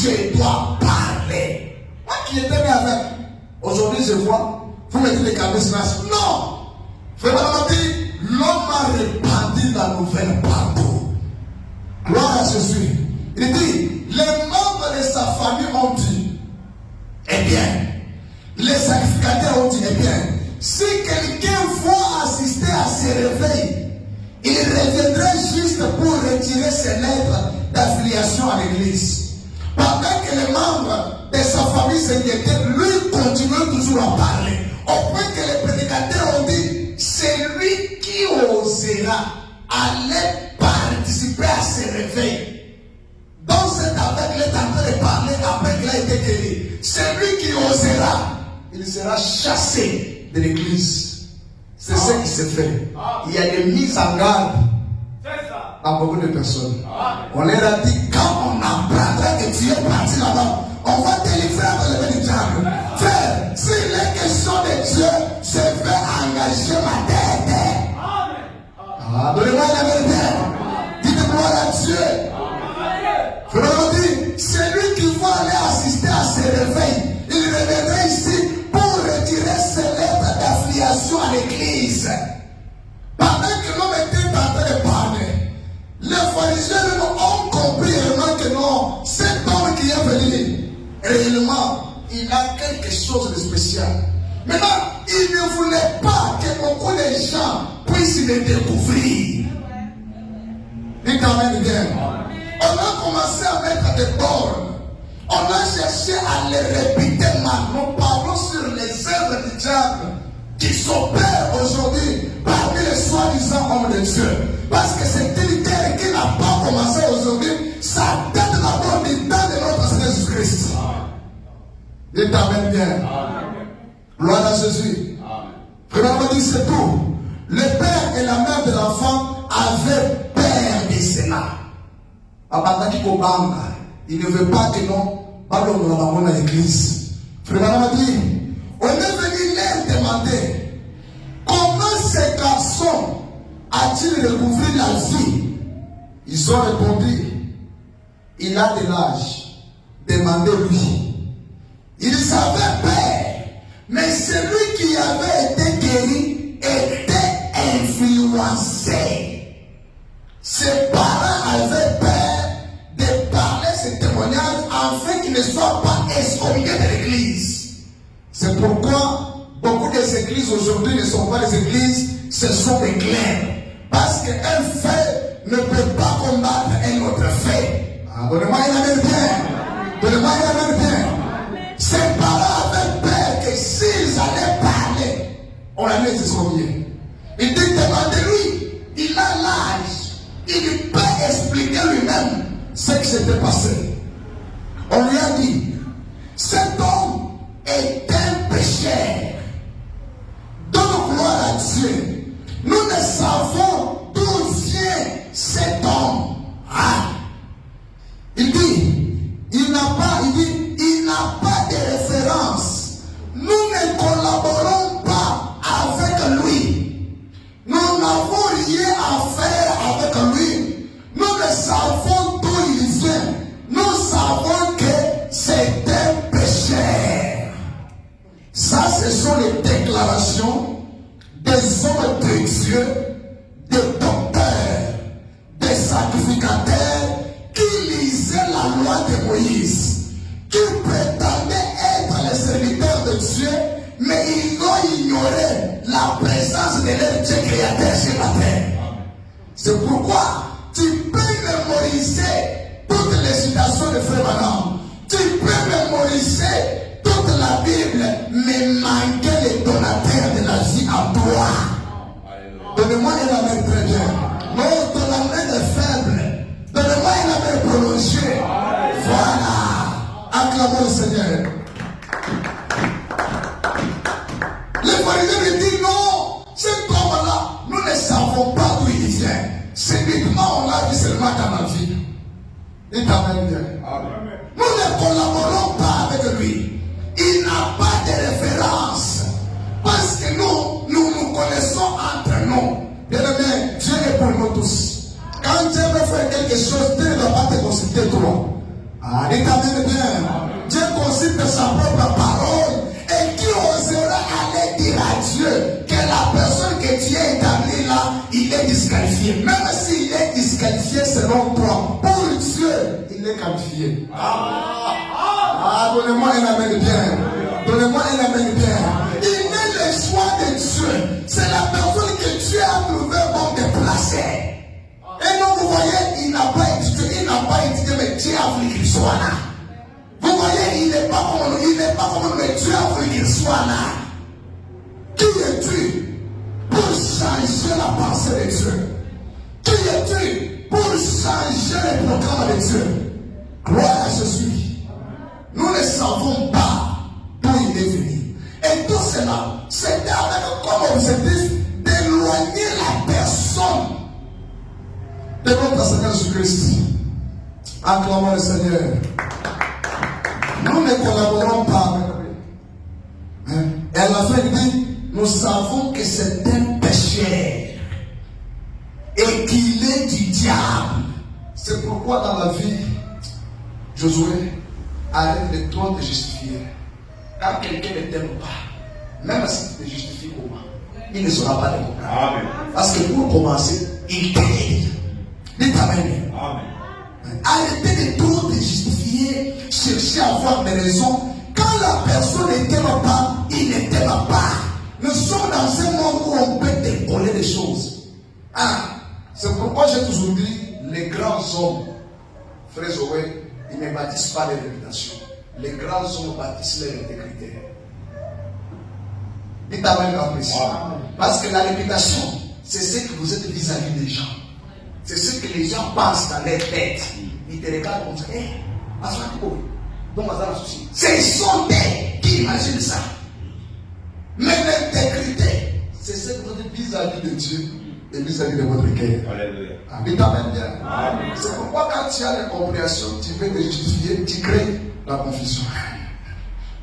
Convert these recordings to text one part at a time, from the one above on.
je dois parler. Moi qui étais né avec, aujourd'hui je vois, vous mettez les cabesses là. Non! Vraiment dit, l'homme a répandu la nouvelle partout. Gloire à Jésus. Il dit, les membres de sa famille ont dit, eh bien, les sacrificateurs ont dit, eh bien, si quelqu'un va assister à ce réveil, il reviendrait juste pour retirer ses lettres d'affiliation à l'église. Pendant que les membres de sa famille s'inquiétaient, lui continuait toujours à parler. Au point que les prédicateurs ont dit, c'est lui qui osera aller participer à ce réveil. Dans cet aveugle, il est en train de parler après qu'il a été guéri. C'est lui qui osera. Il sera chassé de l'église. C'est ce qui se fait. Il y a des mises en garde à beaucoup de personnes. On leur a dit, quand on apprendra que tu es parti là-bas, on va te livrer dans le du diable. Frère, s'il est question de Dieu, je vais engager ma tête. Donnez-moi la vérité. Dites-moi à Dieu. Je leur dis, c'est lui qui va aller assister à ce réveil. Il reviendrait ici pour retirer ses lettres d'affiliation à l'église. Pendant que l'homme était en train de parler, les pharisiens ont compris réellement que non, cet homme qui est venu, réellement, il a quelque chose de spécial. Maintenant, il ne voulait pas que beaucoup de gens puissent le découvrir. Dites amen bien. On a commencé à mettre des bornes. On a cherché à les répéter maintenant. Nous parlons sur les œuvres du diable qui s'opèrent aujourd'hui parmi les soi-disant hommes de Dieu. Parce que c'est une guerre qui n'a pas commencé aujourd'hui. Ça date d'abord du temps de notre Seigneur Jésus-Christ. Dites amen bien. Gloire à Jésus. Frère, on dit c'est tout. Le père et la mère de l'enfant avaient peur de cela. Il ne veut pas que nous parlons de l'église. Frère, on dit, on est venu leur demander comment ces garçons a-t-il recouvert la vie. Ils ont répondu, il a de l'âge, demandez-lui. Ils avaient peur, mais celui qui avait été guéri était influencé. Ses parents avaient peur de parler ce témoignage afin qu'il ne soit pas excommunié de l'église. C'est pourquoi beaucoup des églises aujourd'hui ne sont pas des églises, ce sont des clercs. Parce qu'un fait ne peut pas combattre un autre fait. Donnez-moi une amène bien. Donnez-moi une amène bien. Ses parents avaient peur que s'ils allaient parler, on allait excommunier. Il dit, demandez-lui, il a l'âge, il peut expliquer lui-même ce qui s'était passé. On lui a dit, cet homme est un pécheur. Donne gloire à Dieu. Nous ne savons d'où vient cet homme. Il dit, il n'a pas de référence. Nous ne collaborons pas avec lui. Nous n'avons rien à faire avec lui. Nous ne savons d'où il vient. Nous savons que c'est un pécheur. Ça, ce sont les déclarations des hommes de Dieu, des docteurs, des sacrificateurs qui lisaient la loi de Moïse, qui prétendaient être les serviteurs de Dieu, mais ils ont ignoré la présence de leur Dieu créateur sur la terre. C'est pourquoi tu peux mémoriser toutes les citations de Frère Branham. Tu peux mémoriser toute la Bible, mais manquer les donateurs de la vie en toi. Donnez-moi une amène très bien. Non, ton amène est faible. Donnez-moi une amène prolongée. Voilà. Acclamons le Seigneur. Les pharisiens lui disent non, cet homme-là, nous ne savons pas d'où il vient. C'est uniquement on l'a vu seulement dans la vie. Il t'amène bien. Nous ne collaborons pas avec lui. Il n'a pas de référence. Parce que nous connaissons entre nous. Bien aimé, Dieu est pour nous tous. Quand Dieu veut faire quelque chose, Dieu ne va pas te consulter toi. Et t'amène bien. Dieu consulte sa propre parole. Et qui osera aller dire à Dieu que la personne que tu as établie là, il est disqualifié. Même s'il est disqualifié selon toi, pour Dieu, il est qualifié. Donnez-moi un amen bien. Donnez-moi un amen bien. Il est le choix de Dieu. C'est la personne que Dieu a trouvé bon de placer. Et non, vous voyez, il n'a pas étudié, mais Dieu a voulu qu'il soit là. Vous voyez, il n'est pas comme nous, mais Dieu a voulu qu'il soit là. Qui es-tu pour changer la pensée de Dieu? Qui es-tu pour changer le programme de Dieu? Gloire à Jésus. Nous ne savons pas d'où il est venu. Et tout cela, c'était avec comme objectif d'éloigner la personne de notre Seigneur Jésus-Christ. Acclamons le Seigneur. Nous ne collaborons pas avec lui. Et à la fin, il dit, nous savons que c'est un péché et qu'il est du diable. C'est pourquoi dans la vie, Josué, arrête de toi te justifier. Quand quelqu'un ne t'aime pas, même si tu te justifies comment, il ne sera pas démocrate. Parce que pour commencer, il t'aide. Dites Amen. Arrêtez de trop te justifier, chercher à avoir des raisons. Quand la personne ne t'aime pas, il ne t'aime pas. Nous sommes dans un monde où on peut te coller des choses. C'est pourquoi j'ai toujours dit, les grands hommes, frère Zoé, ils ne bâtissent pas les réputations. Les grands hommes bâtissent leur intégrité. Dites Amen en plus. Parce que la réputation, c'est ce que vous êtes vis-à-vis des gens. C'est ce que les gens pensent dans leur tête. Ils te regardent comme ça. C'est son tête qui imagine ça. Mais l'intégrité, c'est ce que vous êtes vis-à-vis de Dieu et vis-à-vis de votre cœur. Dites Amen bien. C'est pourquoi quand tu as l'incompréhension, tu veux te justifier, tu crées la confusion.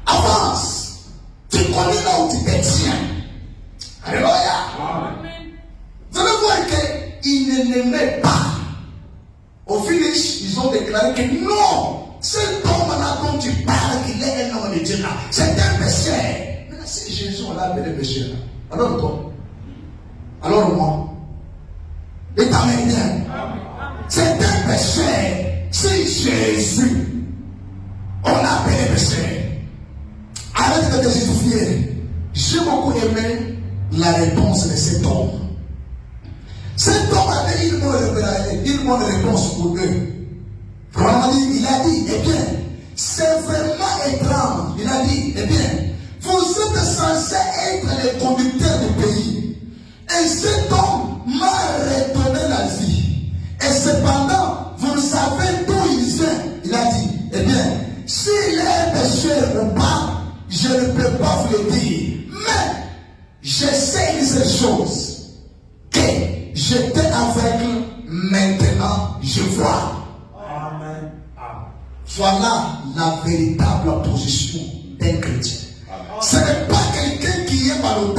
Avance. Tu connais là où tu te tiens. Alléluia. Vous allez voir qu'ils ne l'aimaient pas. Au finish, ils ont déclaré que non, cet homme-là dont tu parles, qu'il est un homme de Dieu là, c'est un péché. Mais là, c'est Jésus, on l'a appelé péché là. Alors toi, alors moi, et ta manière, c'est un péché. C'est Jésus, on l'a appelé péché. Arrête de te justifier. J'ai beaucoup aimé la réponse de cet homme. Cet homme avait une bonne réponse pour eux. Il a dit, eh bien, c'est vraiment étrange. Il a dit, eh bien, vous êtes censés être les conducteurs du pays. Et cet homme m'a redonné la vie. Et cependant, vous savez d'où il vient. Il a dit, eh bien, s'il est pécheur ou pas, je ne peux pas vous le dire. Mais, je sais une seule chose. Que j'étais aveugle, maintenant je vois. Amen. Voilà la véritable position d'un chrétien. Ce n'est pas quelqu'un qui est malhonnête.